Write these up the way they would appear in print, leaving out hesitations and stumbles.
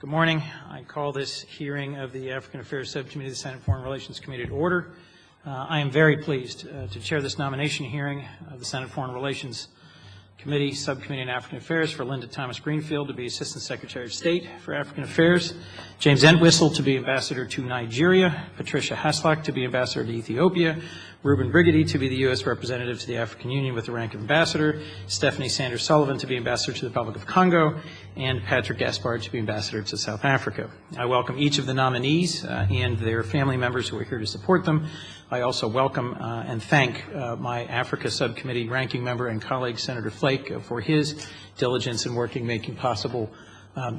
Good morning. I call this hearing of the African Affairs Subcommittee of the Senate Foreign Relations Committee to order. I am very pleased to chair this nomination hearing of the Senate Foreign Relations Committee Subcommittee on African Affairs for Linda Thomas Greenfield to be Assistant Secretary of State for African Affairs, James Entwistle to be Ambassador to Nigeria, Patricia Haslak to be Ambassador to Ethiopia, Ruben Brigady to be the U.S. Representative to the African Union with the rank of Ambassador, Stephanie Sanders Sullivan to be Ambassador to the Republic of Congo, and Patrick Gaspard to be Ambassador to South Africa. I welcome each of the nominees and their family members who are here to support them. I also welcome and thank my Africa Subcommittee ranking member and colleague, Senator Flake, for his diligence in working, making possible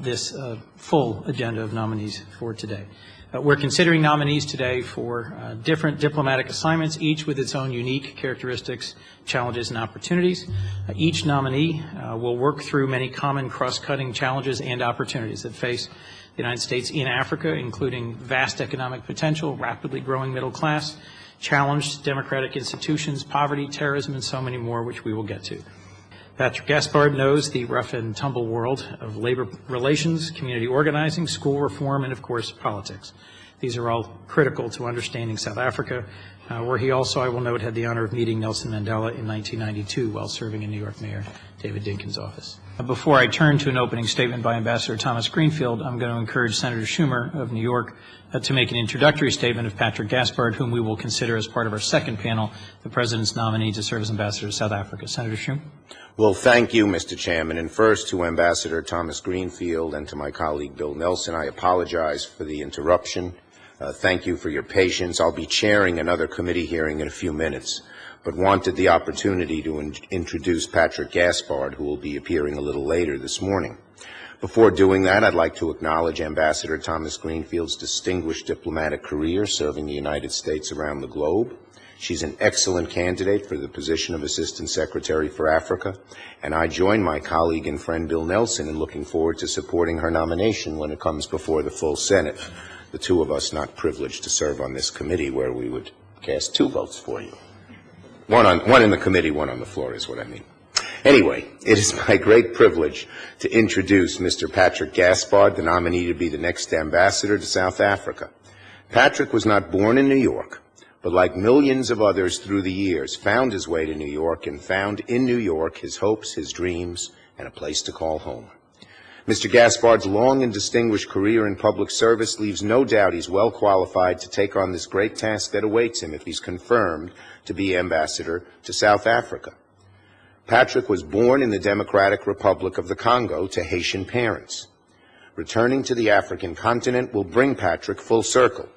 this full agenda of nominees for today. We're considering nominees today for different diplomatic assignments, each with its own unique characteristics, challenges, and opportunities. Each nominee will work through many common cross-cutting challenges and opportunities that face the United States in Africa, including vast economic potential, rapidly growing middle class, challenged democratic institutions, poverty, terrorism, and so many more, which we will get to. Patrick Gaspard knows the rough and tumble world of labor relations, community organizing, school reform, and, of course, politics. These are all critical to understanding South Africa, where he also, I will note, had the honor of meeting Nelson Mandela in 1992 while serving in New York Mayor David Dinkins' office. Before I turn to an opening statement by Ambassador Thomas Greenfield, I'm going to encourage Senator Schumer of New York to make an introductory statement of Patrick Gaspard, whom we will consider as part of our second panel, the President's nominee to serve as Ambassador to South Africa. Senator Schumer. Well, thank you, Mr. Chairman. And first, to Ambassador Thomas Greenfield and to my colleague Bill Nelson, I apologize for the interruption. Thank you for your patience. I'll be chairing another committee hearing in a few minutes, but wanted the opportunity to introduce Patrick Gaspard, who will be appearing a little later this morning. Before doing that, I'd like to acknowledge Ambassador Thomas Greenfield's distinguished diplomatic career serving the United States around the globe. She's an excellent candidate for the position of Assistant Secretary for Africa, and I join my colleague and friend Bill Nelson in looking forward to supporting her nomination when it comes before the full Senate. The two of us not privileged to serve on this committee where we would cast two votes for you. One in the committee, one on the floor is what I mean. Anyway, it is my great privilege to introduce Mr. Patrick Gaspard, the nominee to be the next ambassador to South Africa. Patrick was not born in New York, but like millions of others through the years, found his way to New York and found in New York his hopes, his dreams, and a place to call home. Mr. Gaspard's long and distinguished career in public service leaves no doubt he's well qualified to take on this great task that awaits him if he's confirmed to be ambassador to South Africa. Patrick was born in the Democratic Republic of the Congo to Haitian parents. Returning to the African continent will bring Patrick full circle.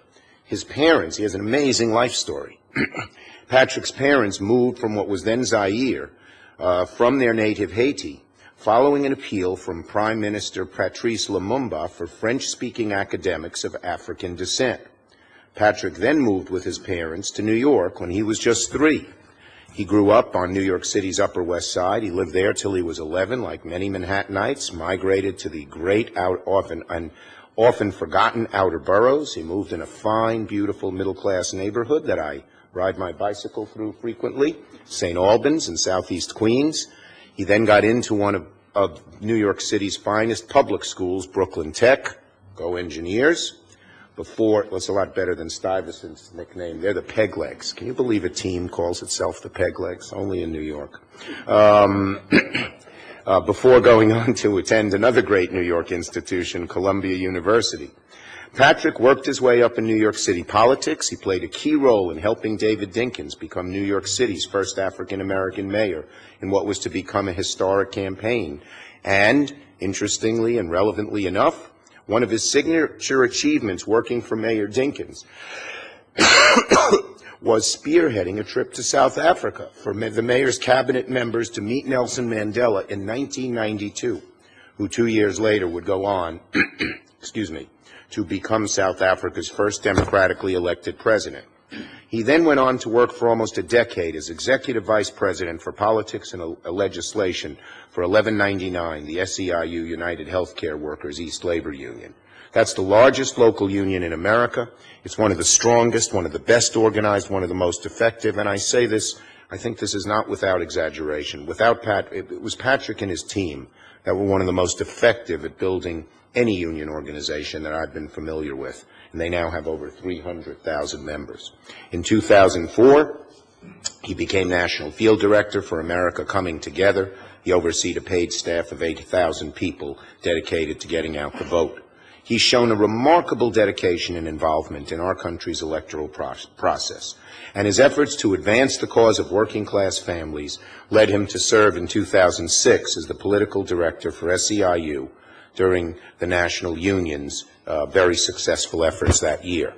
His parents, he has an amazing life story. Patrick's parents moved from what was then Zaire, from their native Haiti, following an appeal from Prime Minister Patrice Lumumba for French-speaking academics of African descent. Patrick then moved with his parents to New York when he was just 3. He grew up on New York City's Upper West Side. He lived there till he was 11, like many Manhattanites, migrated to the great, often forgotten outer boroughs. He moved in a fine, beautiful, middle-class neighborhood that I ride my bicycle through frequently, St. Albans in southeast Queens. He then got into one of New York City's finest public schools, Brooklyn Tech. Go Engineers. That's a lot better than Stuyvesant's nickname. They're the Peg Legs. Can you believe a team calls itself the Peg Legs? Only in New York. Before going on to attend another great New York institution, Columbia University. Patrick worked his way up in New York City politics. He played a key role in helping David Dinkins become New York City's first African-American mayor in what was to become a historic campaign. And, interestingly and relevantly enough, one of his signature achievements working for Mayor Dinkins was spearheading a trip to South Africa for the mayor's cabinet members to meet Nelson Mandela in 1992, who 2 years later would go on, to become South Africa's first democratically elected president. He then went on to work for almost a decade as Executive Vice President for Politics and Legislation for 1199, the SEIU United Healthcare Workers East Labor Union. That's the largest local union in America. It's one of the strongest, one of the best organized, one of the most effective, and I say this, I think this is not without exaggeration. It was Patrick and his team that were one of the most effective at building any union organization that I've been familiar with, and they now have over 300,000 members. In 2004, he became National Field Director for America Coming Together. He oversees a paid staff of 80,000 people dedicated to getting out the vote. He's shown a remarkable dedication and involvement in our country's electoral process, and his efforts to advance the cause of working-class families led him to serve in 2006 as the political director for SEIU during the National Union's very successful efforts that year.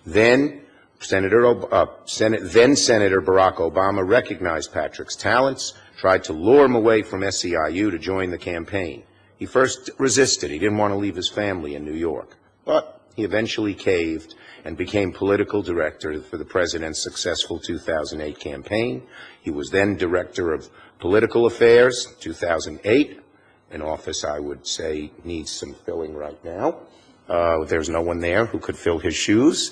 Then Senator Barack Obama recognized Patrick's talents, tried to lure him away from SEIU to join the campaign. He first resisted. He didn't want to leave his family in New York. But he eventually caved and became political director for the president's successful 2008 campaign. He was then director of political affairs, 2008, an office I would say needs some filling right now. There's no one there who could fill his shoes.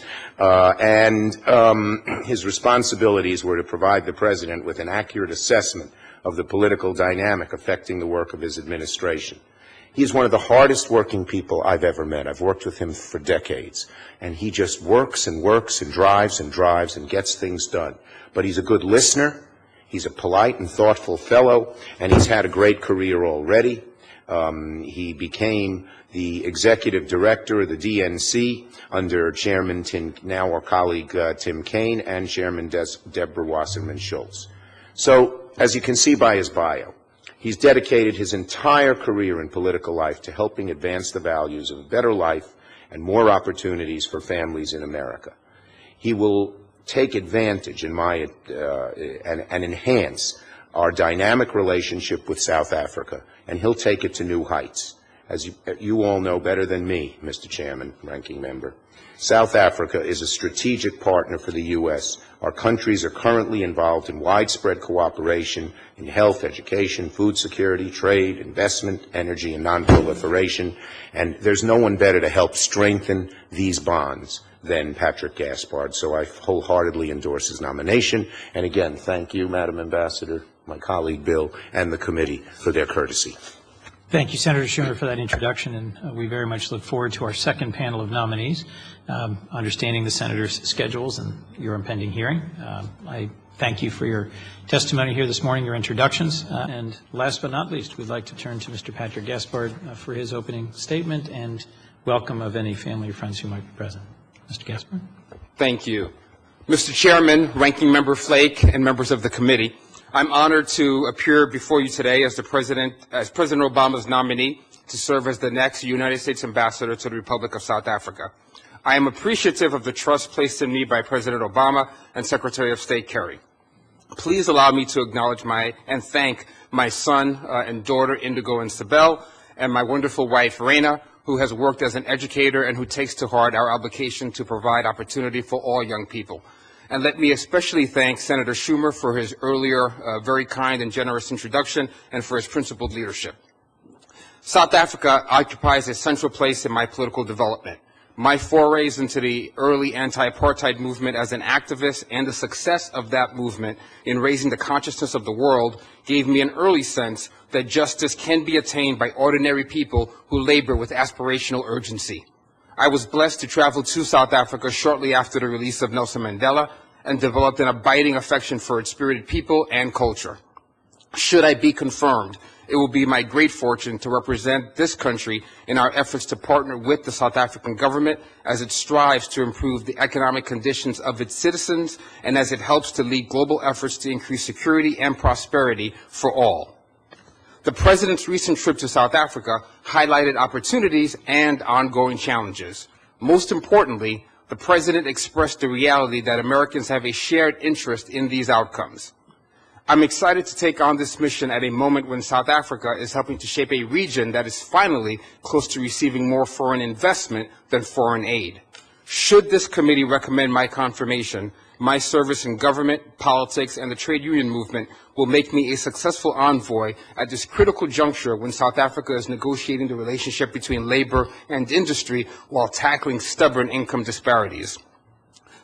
His responsibilities were to provide the president with an accurate assessment of the political dynamic affecting the work of his administration. He's one of the hardest working people I've ever met. I've worked with him for decades, and he just works and works and drives and gets things done. But he's a good listener, he's a polite and thoughtful fellow, and he's had a great career already. He became the executive director of the DNC under Chairman now our colleague Tim Kaine, and Chairman Deborah Wasserman Schultz. So, as you can see by his bio, he's dedicated his entire career in political life to helping advance the values of a better life and more opportunities for families in America. He will take advantage and enhance our dynamic relationship with South Africa, and he'll take it to new heights. As you all know better than me, Mr. Chairman, Ranking Member, South Africa is a strategic partner for the U.S. Our countries are currently involved in widespread cooperation in health, education, food security, trade, investment, energy, and non-proliferation, and there's no one better to help strengthen these bonds than Patrick Gaspard, so I wholeheartedly endorse his nomination. And again, thank you, Madam Ambassador, my colleague Bill, and the committee for their courtesy. Thank you, Senator Schumer, for that introduction, and we very much look forward to our second panel of nominees, understanding the Senator's schedules and your impending hearing. I thank you for your testimony here this morning, your introductions. And last but not least, we'd like to turn to Mr. Patrick Gaspard for his opening statement and welcome of any family or friends who might be present. Mr. Gaspard. Thank you. Mr. Chairman, Ranking Member Flake, and members of the committee, I'm honored to appear before you today as President Obama's nominee to serve as the next United States Ambassador to the Republic of South Africa. I am appreciative of the trust placed in me by President Obama and Secretary of State Kerry. Please allow me to acknowledge and thank my son and daughter, Indigo and Sibel, and my wonderful wife, Raina, who has worked as an educator and who takes to heart our obligation to provide opportunity for all young people. And let me especially thank Senator Schumer for his earlier very kind and generous introduction and for his principled leadership. South Africa occupies a central place in my political development. My forays into the early anti-apartheid movement as an activist and the success of that movement in raising the consciousness of the world gave me an early sense that justice can be attained by ordinary people who labor with aspirational urgency. I was blessed to travel to South Africa shortly after the release of Nelson Mandela and developed an abiding affection for its spirited people and culture. Should I be confirmed, it will be my great fortune to represent this country in our efforts to partner with the South African government as it strives to improve the economic conditions of its citizens and as it helps to lead global efforts to increase security and prosperity for all. The President's recent trip to South Africa highlighted opportunities and ongoing challenges. Most importantly, the President expressed the reality that Americans have a shared interest in these outcomes. I'm excited to take on this mission at a moment when South Africa is helping to shape a region that is finally close to receiving more foreign investment than foreign aid. Should this committee recommend my confirmation, my service in government, politics, and the trade union movement will make me a successful envoy at this critical juncture when South Africa is negotiating the relationship between labor and industry while tackling stubborn income disparities.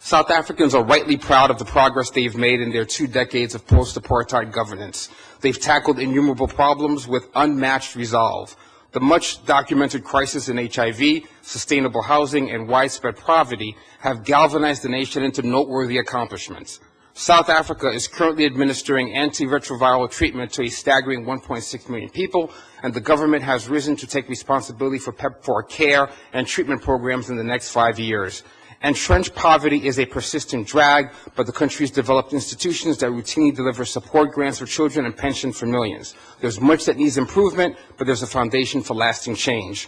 South Africans are rightly proud of the progress they've made in their 2 decades of post-apartheid governance. They've tackled innumerable problems with unmatched resolve. The much-documented crisis in HIV, sustainable housing, and widespread poverty have galvanized the nation into noteworthy accomplishments. South Africa is currently administering antiretroviral treatment to a staggering 1.6 million people, and the government has risen to take responsibility for care and treatment programs in the next 5 years. Entrenched poverty is a persistent drag, but the country's developed institutions that routinely deliver support grants for children and pensions for millions. There's much that needs improvement, but there's a foundation for lasting change.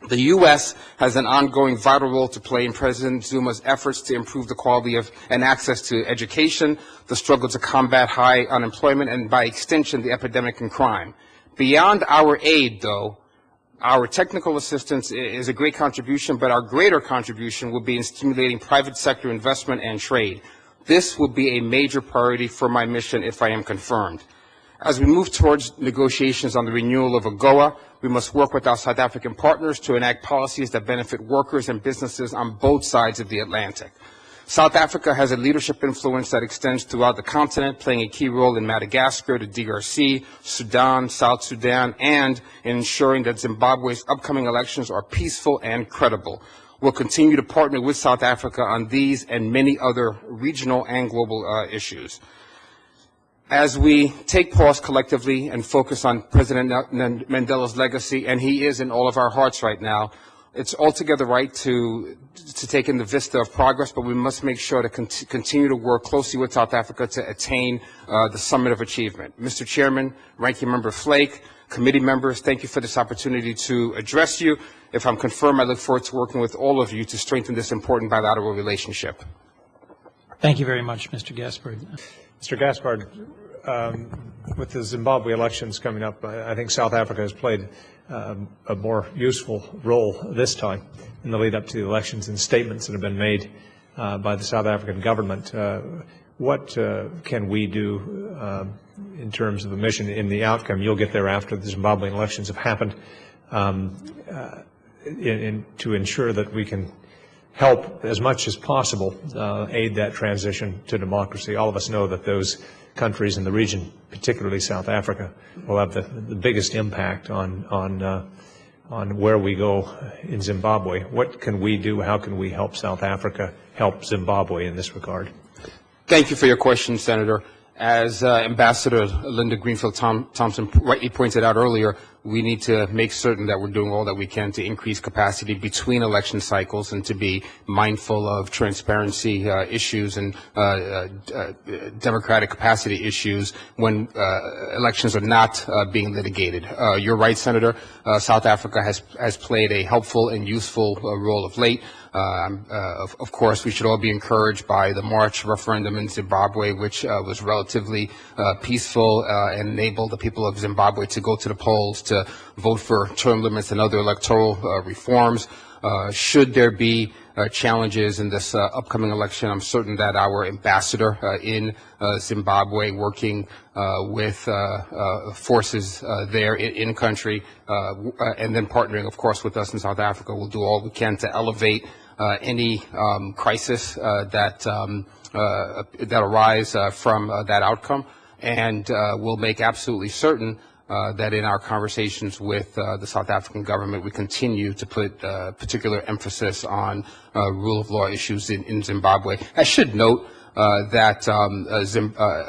The U.S. has an ongoing vital role to play in President Zuma's efforts to improve the quality of and access to education, the struggle to combat high unemployment, and by extension, the epidemic in crime. Beyond our aid, though, our technical assistance is a great contribution, but our greater contribution will be in stimulating private sector investment and trade. This will be a major priority for my mission if I am confirmed. As we move towards negotiations on the renewal of AGOA, we must work with our South African partners to enact policies that benefit workers and businesses on both sides of the Atlantic. South Africa has a leadership influence that extends throughout the continent, playing a key role in Madagascar, the DRC, Sudan, South Sudan, and in ensuring that Zimbabwe's upcoming elections are peaceful and credible. We'll continue to partner with South Africa on these and many other regional and global issues. As we take pause collectively and focus on President Mandela's legacy, and he is in all of our hearts right now, it's altogether right to take in the vista of progress, but we must make sure to continue to work closely with South Africa to attain the summit of achievement. Mr. Chairman, Ranking Member Flake, committee members, thank you for this opportunity to address you. If I'm confirmed, I look forward to working with all of you to strengthen this important bilateral relationship. Thank you very much, Mr. Gaspard. Mr. Gaspard, with the Zimbabwe elections coming up, I think South Africa has played a more useful role this time in the lead up to the elections and statements that have been made by the South African government. What can we do in terms of the mission in the outcome? You'll get there after the Zimbabwean elections have happened to ensure that we can help as much as possible aid that transition to democracy. All of us know that those countries in the region, particularly South Africa, will have the biggest impact on where we go in Zimbabwe. What can we do? How can we help South Africa help Zimbabwe in this regard? Thank you for your question, Senator. As Ambassador Linda Greenfield Thompson rightly pointed out earlier, we need to make certain that we're doing all that we can to increase capacity between election cycles and to be mindful of transparency issues and democratic capacity issues when elections are not being litigated. You're right, Senator. South Africa has played a helpful and useful role of late. Of course, we should all be encouraged by the March referendum in Zimbabwe, which was relatively peaceful and enabled the people of Zimbabwe to go to the polls to vote for term limits and other electoral reforms. Should there be challenges in this upcoming election, I'm certain that our ambassador in Zimbabwe, working with forces there in country, and then partnering, of course, with us in South Africa, will do all we can to elevate any crisis that arise from that outcome, and we'll make absolutely certain that in our conversations with the South African government, we continue to put particular emphasis on rule of law issues in Zimbabwe. I should note that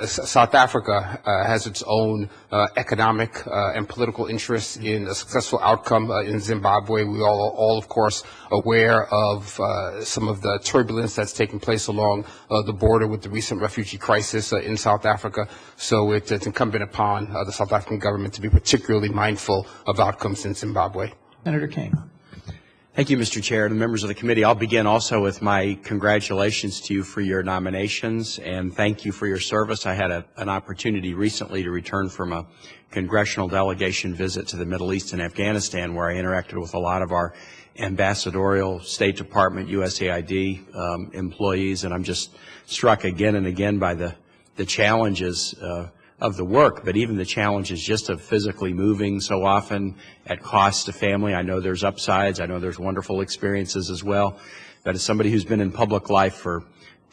South Africa has its own economic and political interests in a successful outcome in Zimbabwe. We are all, of course, aware of some of the turbulence that's taking place along the border with the recent refugee crisis in South Africa. So it's incumbent upon the South African government to be particularly mindful of outcomes in Zimbabwe. Senator King. Thank you, Mr. Chair, and the members of the committee. I'll begin also with my congratulations to you for your nominations, and thank you for your service. I had an opportunity recently to return from a congressional delegation visit to the Middle East and Afghanistan, where I interacted with a lot of our ambassadorial, State Department, USAID employees, and I'm just struck again and again by the challenges of the work, but even the challenges just of physically moving so often at cost to family. I know there's upsides. I know there's wonderful experiences as well. But as somebody who's been in public life for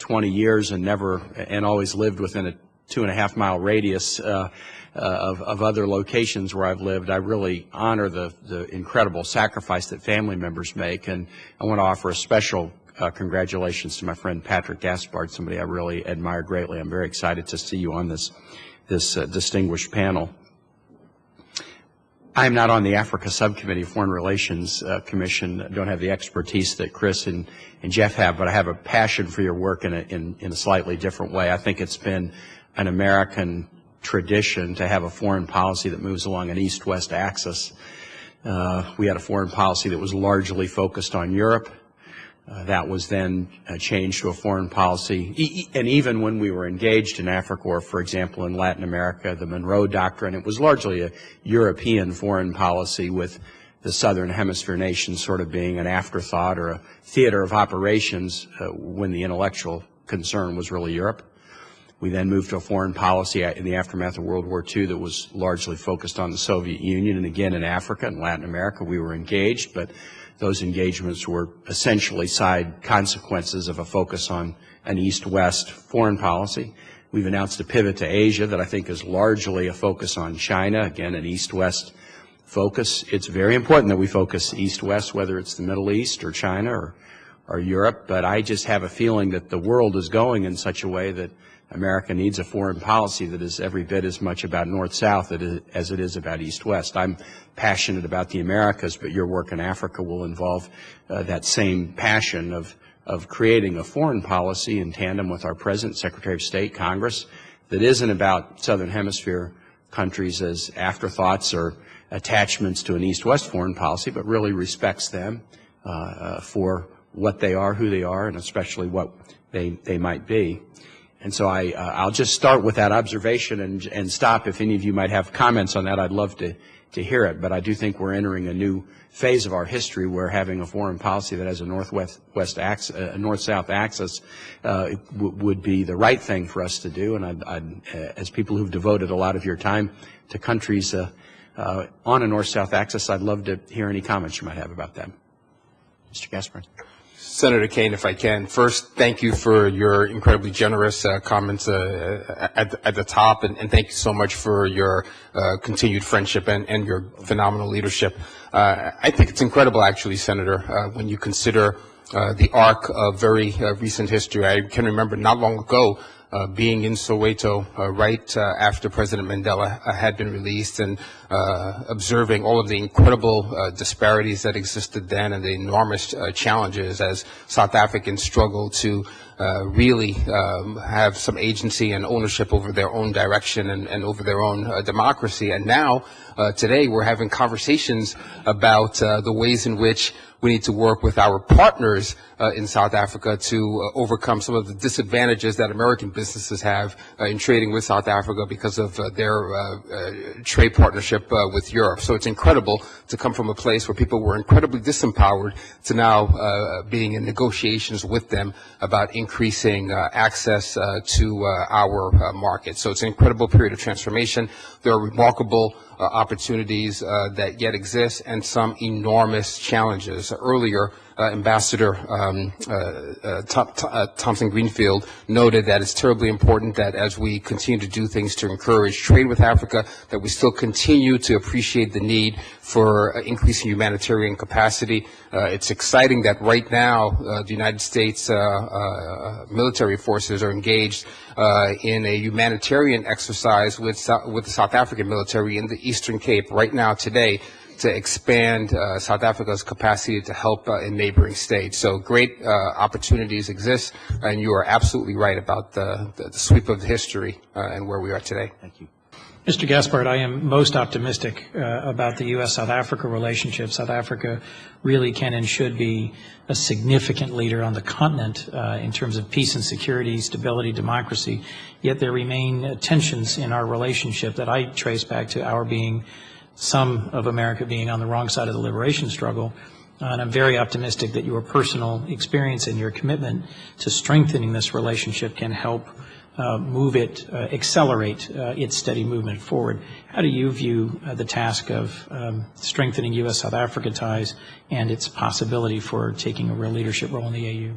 20 years and always lived within a 2.5-mile radius of other locations where I've lived. I really honor the incredible sacrifice that family members make, and I want to offer a special congratulations to my friend Patrick Gaspard, somebody I really admire greatly. I'm very excited to see you on this distinguished panel. I'm not on the Africa Subcommittee, Foreign Relations Commission. I don't have the expertise that Chris and Jeff have, but I have a passion for your work in a slightly different way. I think it's been an American tradition to have a foreign policy that moves along an east-west axis. We had a foreign policy that was largely focused on Europe. That was then changed to a foreign policy. And even when we were engaged in Africa, or for example in Latin America, the Monroe Doctrine, it was largely a European foreign policy, with the Southern Hemisphere nations sort of being an afterthought or a theater of operations when the intellectual concern was really Europe. We then moved to a foreign policy in the aftermath of World War II that was largely focused on the Soviet Union, and again in Africa and Latin America we were engaged, but those engagements were essentially side consequences of a focus on an east-west foreign policy. We've announced a pivot to Asia that I think is largely a focus on China, again an east-west focus. It's very important that we focus east-west, whether it's the Middle East or China or Europe, but I just have a feeling that the world is going in such a way that America needs a foreign policy that is every bit as much about north-south as it is about east-west. I'm passionate about the Americas, but your work in Africa will involve that same passion of creating a foreign policy in tandem with our President, Secretary of State, Congress, that isn't about Southern Hemisphere countries as afterthoughts or attachments to an east-west foreign policy, but really respects them for what they are, who they are, and especially what they might be. And so I'll just start with that observation and stop. If any of you might have comments on that, I'd love to hear it. But I do think we're entering a new phase of our history where having a foreign policy that has a north-south axis would be the right thing for us to do. And as people who've devoted a lot of your time to countries on a north-south axis, I'd love to hear any comments you might have about that. Mr. Gaspard. Senator Kane, if I can, first, thank you for your incredibly generous comments at the top, and thank you so much for your continued friendship and your phenomenal leadership. I think it's incredible, actually, Senator, when you consider the arc of very recent history. I can remember not long ago being in Soweto right after President Mandela had been released, and observing all of the incredible disparities that existed then and the enormous challenges as South Africans struggled to really have some agency and ownership over their own direction and over their own democracy. And now, today, we're having conversations about the ways in which we need to work with our partners in South Africa to overcome some of the disadvantages that American businesses have in trading with South Africa because of their trade partnership with Europe. So it's incredible to come from a place where people were incredibly disempowered to now being in negotiations with them about increasing access to our market. So it's an incredible period of transformation. There are remarkable opportunities that yet exist, and some enormous challenges. Earlier, Ambassador Thompson Greenfield noted that it's terribly important that as we continue to do things to encourage trade with Africa, that we still continue to appreciate the need for increasing humanitarian capacity. It's exciting that right now the United States military forces are engaged in a humanitarian exercise with the South African military in the Eastern Cape right now today, to expand South Africa's capacity to help in neighboring states. So great opportunities exist, and you are absolutely right about the sweep of history and where we are today. Thank you. Mr. Gaspard, I am most optimistic about the U.S.-South Africa relationship. South Africa really can and should be a significant leader on the continent in terms of peace and security, stability, democracy. Yet there remain tensions in our relationship that I trace back to our being, some of America being on the wrong side of the liberation struggle. And I'm very optimistic that your personal experience and your commitment to strengthening this relationship can help accelerate its steady movement forward. How do you view the task of strengthening U.S.-South Africa ties and its possibility for taking a real leadership role in the AU?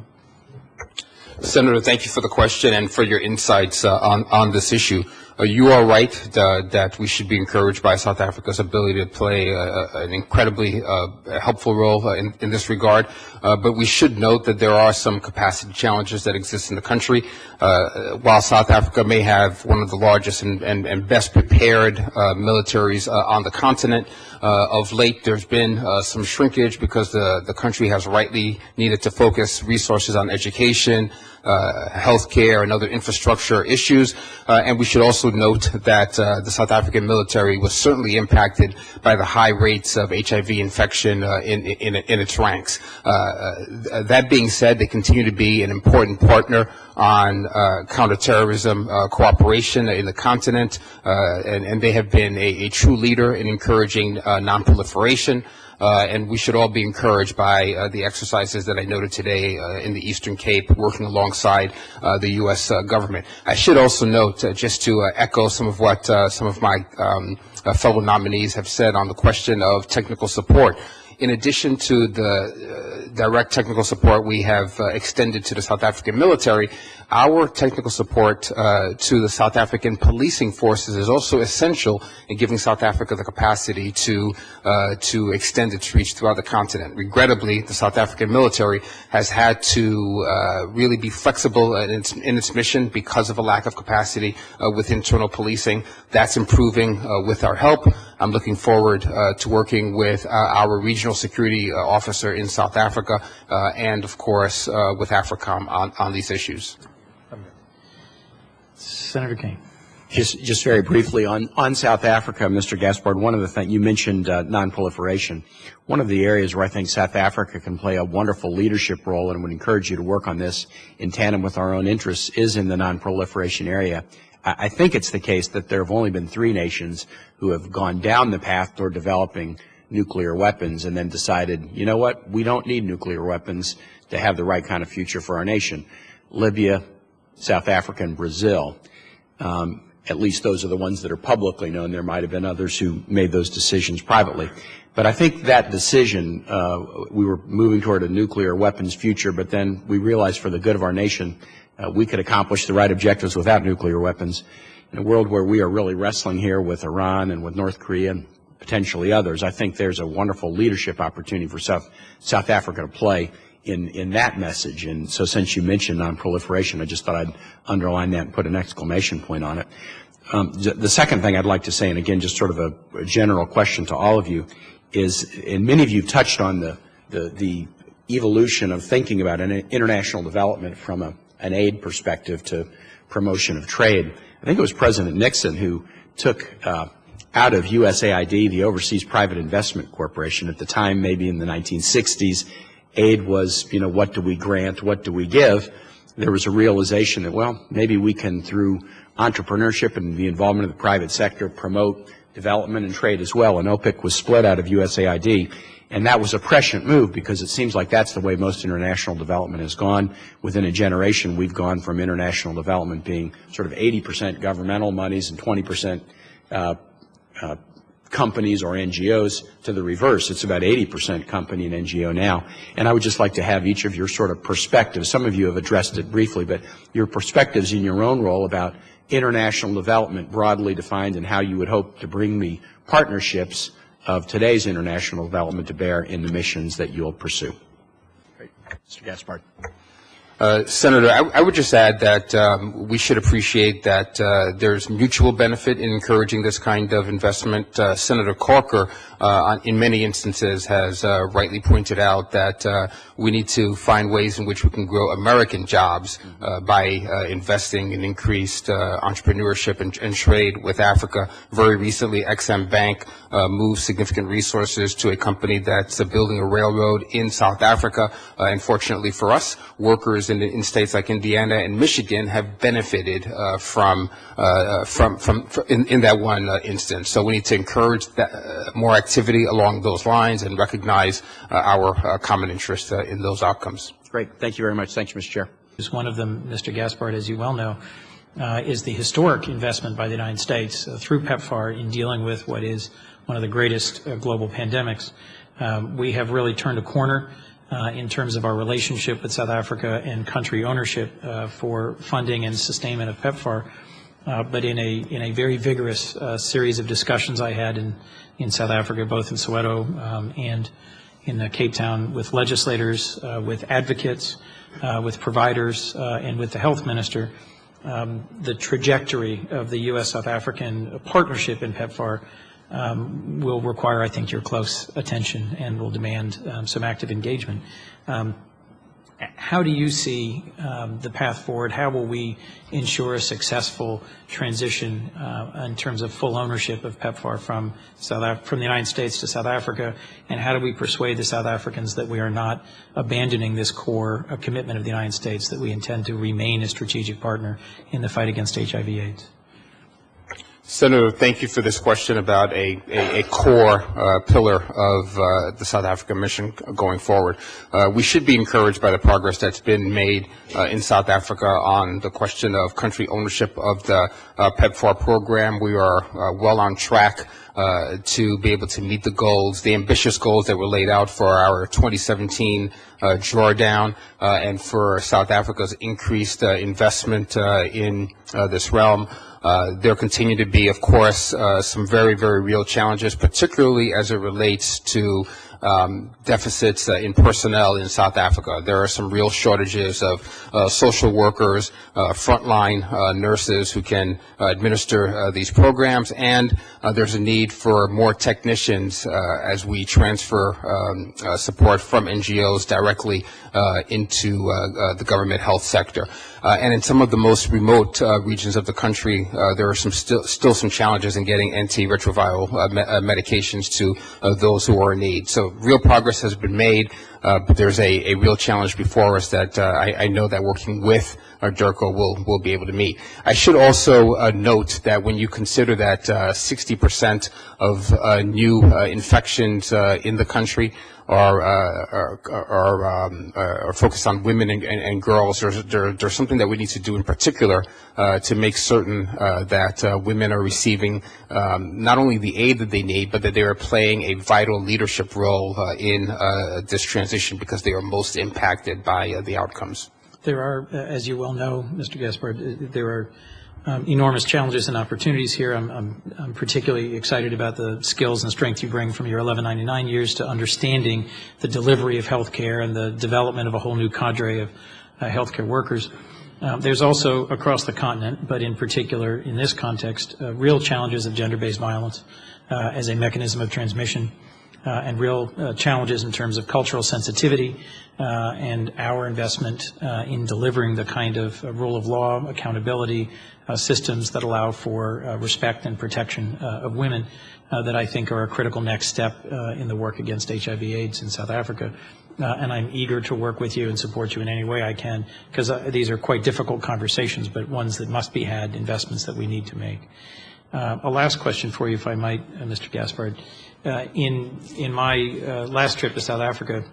Senator, thank you for the question and for your insights on this issue. You are right that we should be encouraged by South Africa's ability to play an incredibly helpful role in this regard. But we should note that there are some capacity challenges that exist in the country. While South Africa may have one of the largest and best prepared militaries on the continent, of late there's been some shrinkage because the country has rightly needed to focus resources on education, healthcare, and other infrastructure issues. And we should also note that the South African military was certainly impacted by the high rates of HIV infection in its ranks. That being said, they continue to be an important partner on counterterrorism cooperation in the continent, and they have been a true leader in encouraging nonproliferation. And we should all be encouraged by the exercises that I noted today in the Eastern Cape, working alongside the U.S. government. I should also note, just to echo some of what some of my fellow nominees have said on the question of technical support. In addition to the direct technical support we have extended to the South African military, our technical support to the South African policing forces is also essential in giving South Africa the capacity to extend its reach throughout the continent. Regrettably, the South African military has had to really be flexible in its mission because of a lack of capacity with internal policing. That's improving with our help. I'm looking forward to working with our regional security officer in South Africa and, of course, with AFRICOM on these issues. Senator Kane. Just very briefly on South Africa, Mr. Gaspard, one of the things you mentioned, nonproliferation. One of the areas where I think South Africa can play a wonderful leadership role, and would encourage you to work on this in tandem with our own interests, is in the nonproliferation area. I think it's the case that there have only been 3 nations who have gone down the path toward developing nuclear weapons and then decided, you know what, we don't need nuclear weapons to have the right kind of future for our nation. Libya, South Africa, and Brazil. At least those are the ones that are publicly known. There might have been others who made those decisions privately. But I think that decision, we were moving toward a nuclear weapons future, but then we realized for the good of our nation, we could accomplish the right objectives without nuclear weapons. In a world where we are really wrestling here with Iran and with North Korea and potentially others, I think there's a wonderful leadership opportunity for South Africa to play in that message. And so since you mentioned nonproliferation, I just thought I'd underline that and put an exclamation point on it. The second thing I'd like to say, and again, just sort of a general question to all of you, is, and many of you touched on the evolution of thinking about an international development from an aid perspective to promotion of trade. I think it was President Nixon who took out of USAID, the Overseas Private Investment Corporation. At the time, maybe in the 1960s, aid was, you know, what do we grant, what do we give? There was a realization that, well, maybe we can, through entrepreneurship and the involvement of the private sector, promote development and trade as well. And OPIC was split out of USAID. And that was a prescient move because it seems like that's the way most international development has gone. Within a generation, we've gone from international development being sort of 80% governmental monies and 20% companies or NGOs to the reverse. It's about 80% company and NGO now. And I would just like to have each of your sort of perspectives. Some of you have addressed it briefly, but your perspectives in your own role about international development broadly defined and how you would hope to bring the partnerships of today's international development to bear in the missions that you'll pursue. Great. Mr. Gaspard. Senator, I would just add that we should appreciate that there's mutual benefit in encouraging this kind of investment. Senator Corker, in many instances, has rightly pointed out that we need to find ways in which we can grow American jobs by investing in increased entrepreneurship and trade with Africa. Very recently, Exim Bank moved significant resources to a company that's building a railroad in South Africa. And fortunately for us, workers in states like Indiana and Michigan have benefited from that one instance. So we need to encourage that, more activity along those lines and recognize our common interest in those outcomes. Great. Thank you very much. Thank you, Mr. Chair. One of them, Mr. Gaspard, as you well know, is the historic investment by the United States through PEPFAR in dealing with what is one of the greatest global pandemics. We have really turned a corner in terms of our relationship with South Africa and country ownership for funding and sustainment of PEPFAR. But in a very vigorous series of discussions I had in South Africa, both in Soweto and in Cape Town, with legislators, with advocates, with providers, and with the health minister, the trajectory of the U.S.-South African partnership in PEPFAR will require, I think, your close attention and will demand some active engagement. How do you see the path forward? How will we ensure a successful transition in terms of full ownership of PEPFAR from the United States to South Africa? And how do we persuade the South Africans that we are not abandoning this core commitment of the United States, that we intend to remain a strategic partner in the fight against HIV/AIDS? Senator, thank you for this question about a core pillar of the South African mission going forward. We should be encouraged by the progress that's been made in South Africa on the question of country ownership of the PEPFAR program. We are well on track to be able to meet the goals, the ambitious goals that were laid out for our 2017 drawdown and for South Africa's increased investment in this realm. There continue to be, of course, some very, very real challenges, particularly as it relates to deficits in personnel in South Africa. There are some real shortages of social workers, frontline nurses who can administer these programs, and there's a need for more technicians as we transfer support from NGOs directly into the government health sector. And in some of the most remote regions of the country, there are still some challenges in getting antiretroviral medications to those who are in need. So real progress has been made, but there's a real challenge before us that I know that working with DERCO will be able to meet. I should also note that when you consider that 60% of new infections in the country are focused on women and girls, there's something that we need to do in particular to make certain that women are receiving not only the aid that they need, but that they are playing a vital leadership role in this transition, because they are most impacted by the outcomes. There are, as you well know, Mr. Gaspard, there are enormous challenges and opportunities here. I'm particularly excited about the skills and strength you bring from your 1199 years to understanding the delivery of health care and the development of a whole new cadre of healthcare workers. There's also across the continent, but in particular in this context, real challenges of gender-based violence as a mechanism of transmission, and real challenges in terms of cultural sensitivity and our investment in delivering the kind of rule of law, accountability systems that allow for respect and protection of women that I think are a critical next step in the work against HIV/AIDS in South Africa. And I'm eager to work with you and support you in any way I can, because these are quite difficult conversations, but ones that must be had, investments that we need to make. A last question for you, if I might, Mr. Gaspard. In my last trip to South Africa,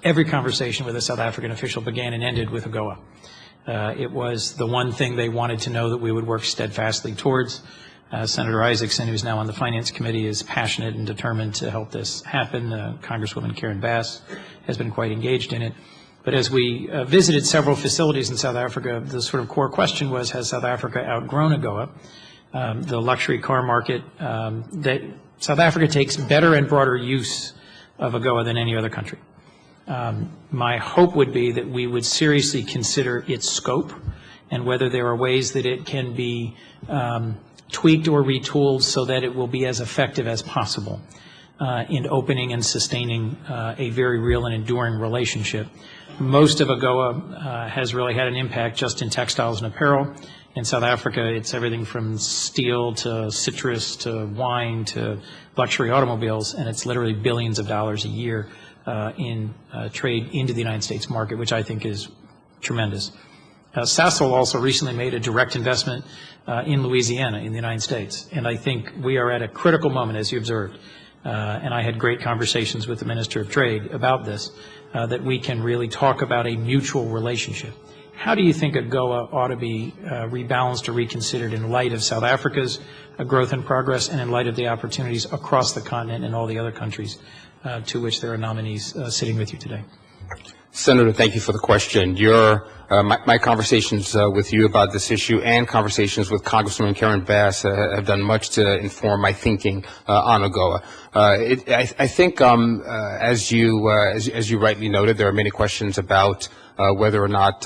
every conversation with a South African official began and ended with AGOA. It was the one thing they wanted to know that we would work steadfastly towards. Senator Isaacson, who's now on the Finance Committee, is passionate and determined to help this happen. Congresswoman Karen Bass has been quite engaged in it. But as we visited several facilities in South Africa, the sort of core question was, has South Africa outgrown AGOA? The luxury car market, that South Africa takes better and broader use of AGOA than any other country. My hope would be that we would seriously consider its scope and whether there are ways that it can be tweaked or retooled so that it will be as effective as possible in opening and sustaining a very real and enduring relationship. Most of AGOA has really had an impact just in textiles and apparel. In South Africa, it's everything from steel to citrus to wine to luxury automobiles, and it's literally billions of dollars a year in trade into the United States market, which I think is tremendous. Sasol also recently made a direct investment in Louisiana in the United States, and I think we are at a critical moment, as you observed, and I had great conversations with the Minister of Trade about this, that we can really talk about a mutual relationship. How do you think AGOA ought to be rebalanced or reconsidered in light of South Africa's growth and progress and in light of the opportunities across the continent and all the other countries to which there are nominees sitting with you today? Senator, thank you for the question. My conversations with you about this issue and conversations with Congresswoman Karen Bass have done much to inform my thinking on AGOA. I think, as you rightly noted, there are many questions about whether or not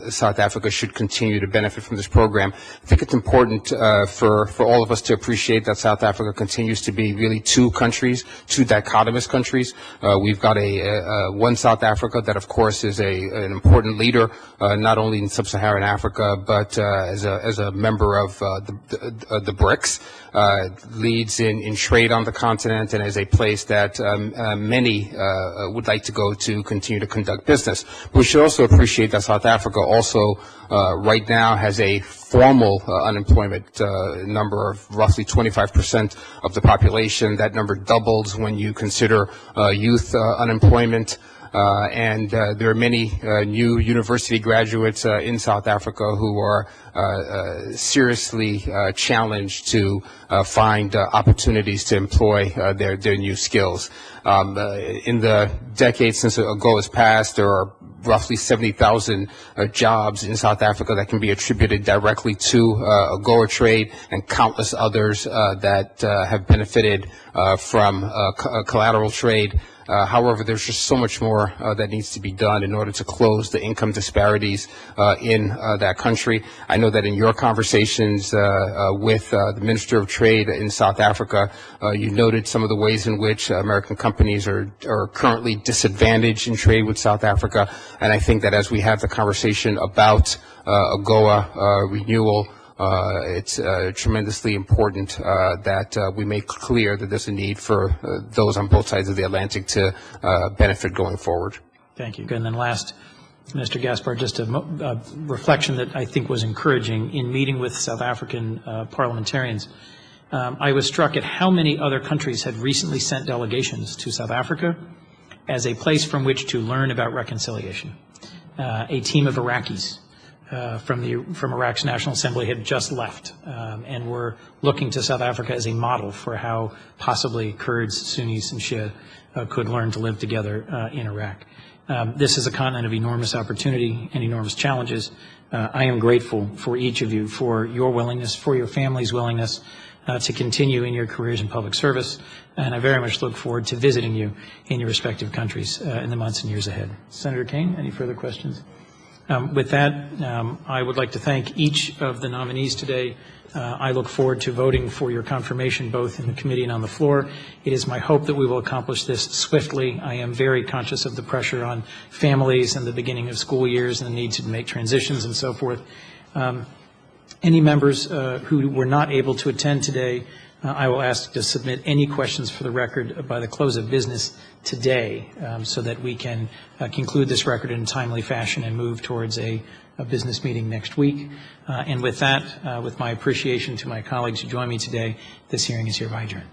South Africa should continue to benefit from this program. I think it's important for all of us to appreciate that South Africa continues to be really two countries, two dichotomous countries. We've got one South Africa that, of course, is an important leader, not only in sub-Saharan Africa, but as a member of the BRICS, leads in trade on the continent, and is a place that many would like to go to continue to conduct business. We should also appreciate that South Africa also right now has a formal unemployment number of roughly 25% of the population. That number doubles when you consider youth unemployment. And there are many new university graduates in South Africa who are seriously challenged to find opportunities to employ their new skills. In the decades since AGOA has passed, there are roughly 70,000 jobs in South Africa that can be attributed directly to AGOA trade, and countless others that have benefited from collateral trade. However, there's just so much more that needs to be done in order to close the income disparities in that country. I know that in your conversations with the Minister of Trade in South Africa, you noted some of the ways in which American companies are currently disadvantaged in trade with South Africa. And I think that as we have the conversation about AGOA renewal, it's tremendously important that we make clear that there's a need for those on both sides of the Atlantic to benefit going forward. Thank you. And then last, Mr. Gaspard, just a reflection that I think was encouraging in meeting with South African parliamentarians. I was struck at how many other countries had recently sent delegations to South Africa as a place from which to learn about reconciliation. A team of Iraqis from Iraq's National Assembly had just left and were looking to South Africa as a model for how possibly Kurds, Sunnis, and Shia could learn to live together in Iraq. This is a continent of enormous opportunity and enormous challenges. I am grateful for each of you for your willingness, for your family's willingness to continue in your careers in public service, and I very much look forward to visiting you in your respective countries in the months and years ahead. Senator Kane, any further questions? With that, I would like to thank each of the nominees today. I look forward to voting for your confirmation both in the committee and on the floor. It is my hope that we will accomplish this swiftly. I am very conscious of the pressure on families and the beginning of school years and the need to make transitions and so forth. Any members who were not able to attend today, I will ask to submit any questions for the record by the close of business today so that we can conclude this record in a timely fashion and move towards a business meeting next week. And with that, with my appreciation to my colleagues who joined me today, this hearing is hereby adjourned.